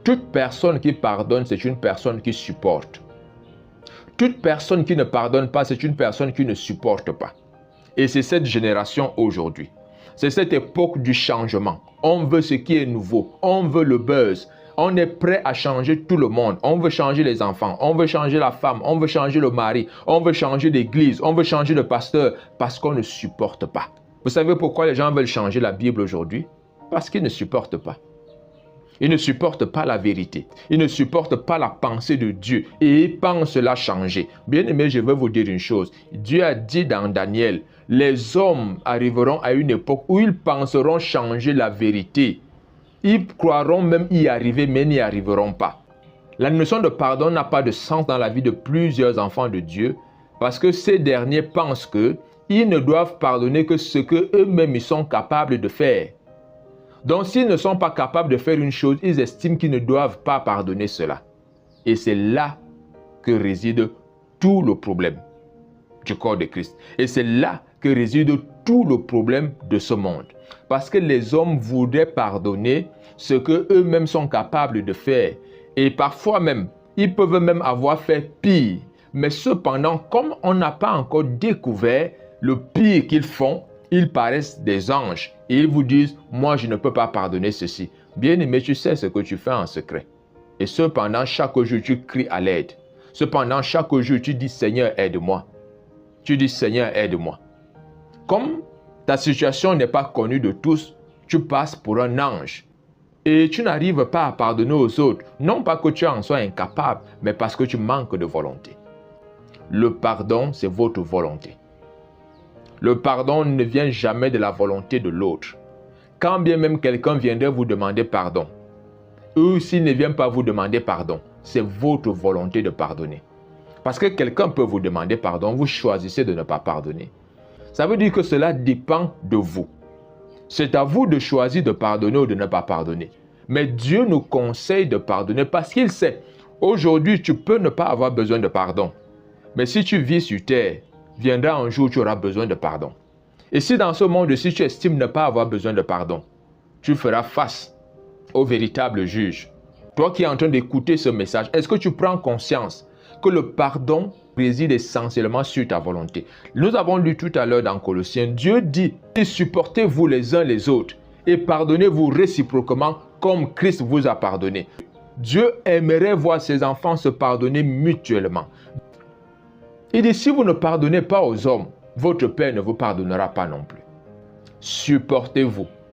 Toute personne qui pardonne, c'est une personne qui supporte. Toute personne qui ne pardonne pas, c'est une personne qui ne supporte pas. Et c'est cette génération aujourd'hui. C'est cette époque du changement. On veut ce qui est nouveau. On veut le buzz. On est prêt à changer tout le monde. On veut changer les enfants. On veut changer la femme. On veut changer le mari. On veut changer l'église. On veut changer le pasteur parce qu'on ne supporte pas. Vous savez pourquoi les gens veulent changer la Bible aujourd'hui? Parce qu'ils ne supportent pas. Ils ne supportent pas la vérité. Ils ne supportent pas la pensée de Dieu. Et ils pensent la changer. Bien aimé, je veux vous dire une chose. Dieu a dit dans Daniel, les hommes arriveront à une époque où ils penseront changer la vérité. Ils croiront même y arriver, mais n'y arriveront pas. La notion de pardon n'a pas de sens dans la vie de plusieurs enfants de Dieu parce que ces derniers pensent qu'ils ne doivent pardonner que ce qu'eux-mêmes ils sont capables de faire. Donc, s'ils ne sont pas capables de faire une chose, ils estiment qu'ils ne doivent pas pardonner cela. Et c'est là que réside tout le problème du corps de Christ. Et c'est là que réside tout le problème de ce monde. Parce que les hommes voudraient pardonner ce qu'eux-mêmes sont capables de faire. Et parfois même, ils peuvent même avoir fait pire. Mais cependant, comme on n'a pas encore découvert le pire qu'ils font, ils paraissent des anges. Et ils vous disent, moi je ne peux pas pardonner ceci. Bien aimé, tu sais ce que tu fais en secret. Et cependant, chaque jour tu cries à l'aide. Cependant, chaque jour tu dis, Seigneur, aide-moi. Tu dis, Seigneur, aide-moi. Comme ta situation n'est pas connue de tous, tu passes pour un ange. Et tu n'arrives pas à pardonner aux autres. Non pas que tu en sois incapable, mais parce que tu manques de volonté. Le pardon, c'est votre volonté. Le pardon ne vient jamais de la volonté de l'autre. Quand bien même quelqu'un viendrait vous demander pardon, eux s'ils ne viennent pas vous demander pardon, c'est votre volonté de pardonner. Parce que quelqu'un peut vous demander pardon, vous choisissez de ne pas pardonner. Ça veut dire que cela dépend de vous. C'est à vous de choisir de pardonner ou de ne pas pardonner. Mais Dieu nous conseille de pardonner parce qu'il sait, aujourd'hui tu peux ne pas avoir besoin de pardon. Mais si tu vis sur terre, viendra un jour où tu auras besoin de pardon. Et si dans ce monde-ci tu estimes ne pas avoir besoin de pardon, tu feras face au véritable juge. Toi qui es en train d'écouter ce message, est-ce que tu prends conscience que le pardon réside essentiellement sur ta volonté? Nous avons lu tout à l'heure dans Colossiens, Dieu dit, supportez-vous les uns les autres et pardonnez-vous réciproquement comme Christ vous a pardonné. Dieu aimerait voir ses enfants se pardonner mutuellement. Il dit, si vous ne pardonnez pas aux hommes, votre Père ne vous pardonnera pas non plus. Supportez-vous.